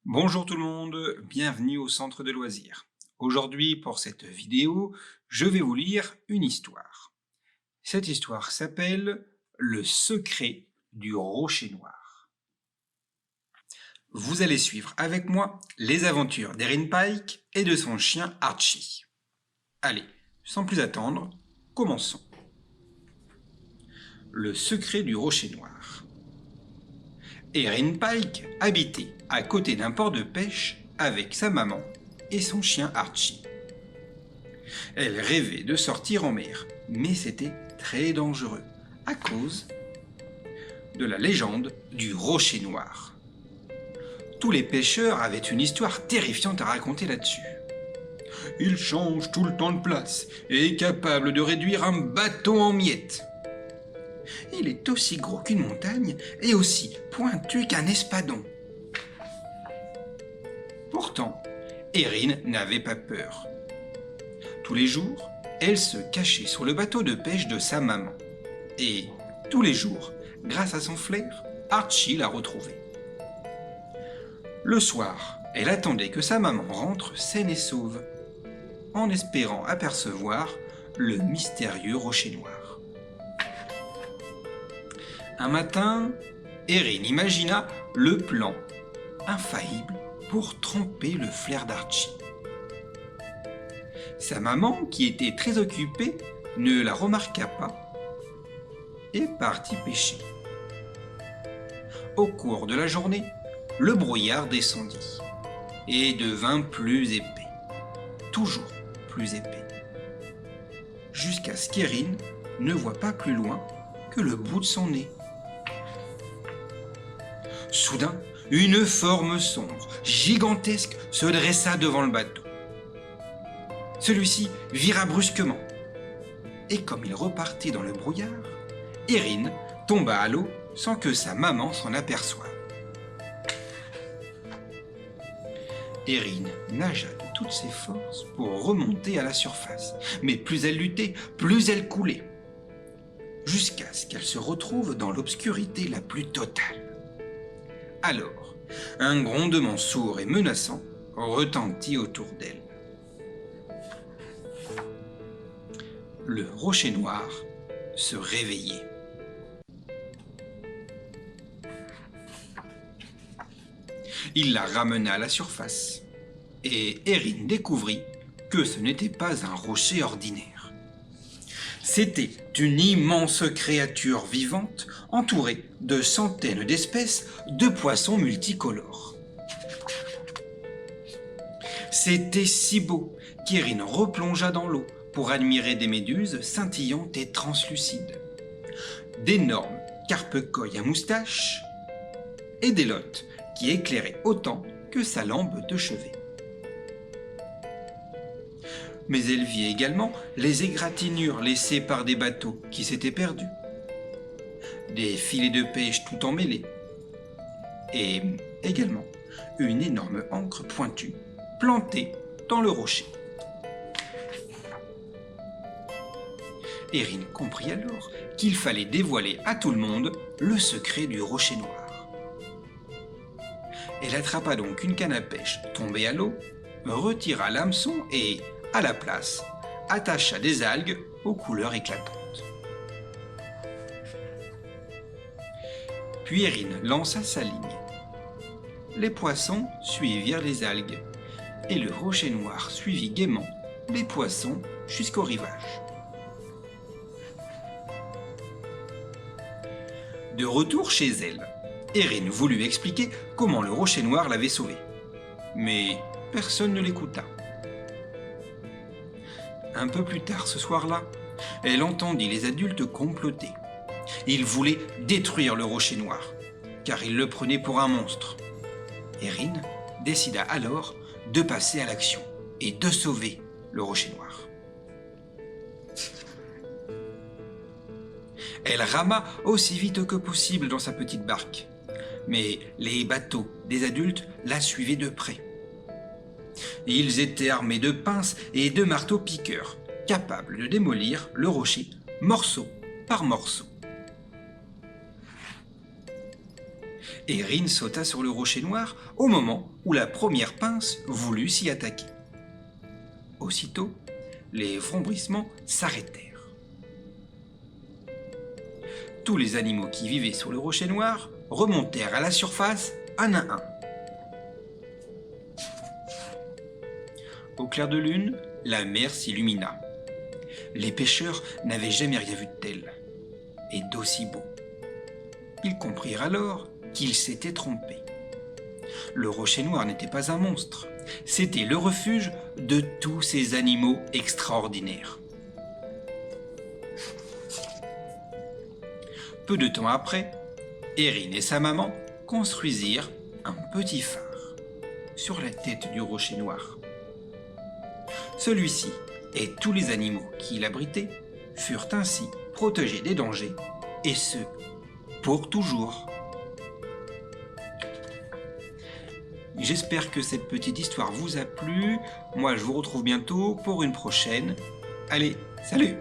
Bonjour tout le monde, bienvenue au centre de loisirs. Aujourd'hui, pour cette vidéo, je vais vous lire une histoire. Cette histoire s'appelle Le secret du rocher noir. Vous allez suivre avec moi les aventures d'Erin Pike et de son chien Archie. Allez, sans plus attendre, commençons. Le secret du rocher noir. Erin Pike habitait à côté d'un port de pêche avec sa maman et son chien Archie. Elle rêvait de sortir en mer, mais c'était très dangereux à cause de la légende du rocher noir. Tous les pêcheurs avaient une histoire terrifiante à raconter là-dessus. Il change tout le temps de place et est capable de réduire un bateau en miettes. Il est aussi gros qu'une montagne et aussi pointu qu'un espadon. Pourtant, Erin n'avait pas peur. Tous les jours, elle se cachait sur le bateau de pêche de sa maman. Et tous les jours, grâce à son flair, Archie la retrouvait. Le soir, elle attendait que sa maman rentre saine et sauve, en espérant apercevoir le mystérieux rocher noir. Un matin, Erin imagina le plan infaillible pour tromper le flair d'Archie. Sa maman, qui était très occupée, ne la remarqua pas et partit pêcher. Au cours de la journée, le brouillard descendit et devint plus épais, toujours plus épais, jusqu'à ce qu'Erin ne voie pas plus loin que le bout de son nez. Soudain, une forme sombre, gigantesque, se dressa devant le bateau. Celui-ci vira brusquement, et comme il repartait dans le brouillard, Erin tomba à l'eau sans que sa maman s'en aperçoive. Erin nagea de toutes ses forces pour remonter à la surface, mais plus elle luttait, plus elle coulait, jusqu'à ce qu'elle se retrouve dans l'obscurité la plus totale. Alors, un grondement sourd et menaçant retentit autour d'elle. Le rocher noir se réveillait. Il la ramena à la surface, et Erin découvrit que ce n'était pas un rocher ordinaire. C'était une immense créature vivante entourée de centaines d'espèces de poissons multicolores. C'était si beau qu'Erin replongea dans l'eau pour admirer des méduses scintillantes et translucides, d'énormes carpe-coilles à moustache et des lottes qui éclairaient autant que sa lampe de chevet. Mais elle vit également les égratignures laissées par des bateaux qui s'étaient perdus, des filets de pêche tout emmêlés, et également une énorme ancre pointue plantée dans le rocher. Erin comprit alors qu'il fallait dévoiler à tout le monde le secret du rocher noir. Elle attrapa donc une canne à pêche tombée à l'eau, retira l'hameçon et, à la place, attacha des algues aux couleurs éclatantes. Puis Erin lança sa ligne. Les poissons suivirent les algues, et le rocher noir suivit gaiement les poissons jusqu'au rivage. De retour chez elle, Erin voulut expliquer comment le rocher noir l'avait sauvée. Mais personne ne l'écouta. Un peu plus tard ce soir-là, elle entendit les adultes comploter. Ils voulaient détruire le rocher noir, car ils le prenaient pour un monstre. Erin décida alors de passer à l'action et de sauver le rocher noir. Elle rama aussi vite que possible dans sa petite barque, mais les bateaux des adultes la suivaient de près. Ils étaient armés de pinces et de marteaux-piqueurs, capables de démolir le rocher morceau par morceau. Erin sauta sur le rocher noir au moment où la première pince voulut s'y attaquer. Aussitôt, les frombissements s'arrêtèrent. Tous les animaux qui vivaient sur le rocher noir remontèrent à la surface un à un. Au clair de lune, la mer s'illumina. Les pêcheurs n'avaient jamais rien vu de tel et d'aussi beau. Ils comprirent alors qu'ils s'étaient trompés. Le rocher noir n'était pas un monstre, c'était le refuge de tous ces animaux extraordinaires. Peu de temps après, Erin et sa maman construisirent un petit phare sur la tête du rocher noir. Celui-ci et tous les animaux qui l'abritaient furent ainsi protégés des dangers, et ce, pour toujours. J'espère que cette petite histoire vous a plu. Moi, je vous retrouve bientôt pour une prochaine. Allez, salut!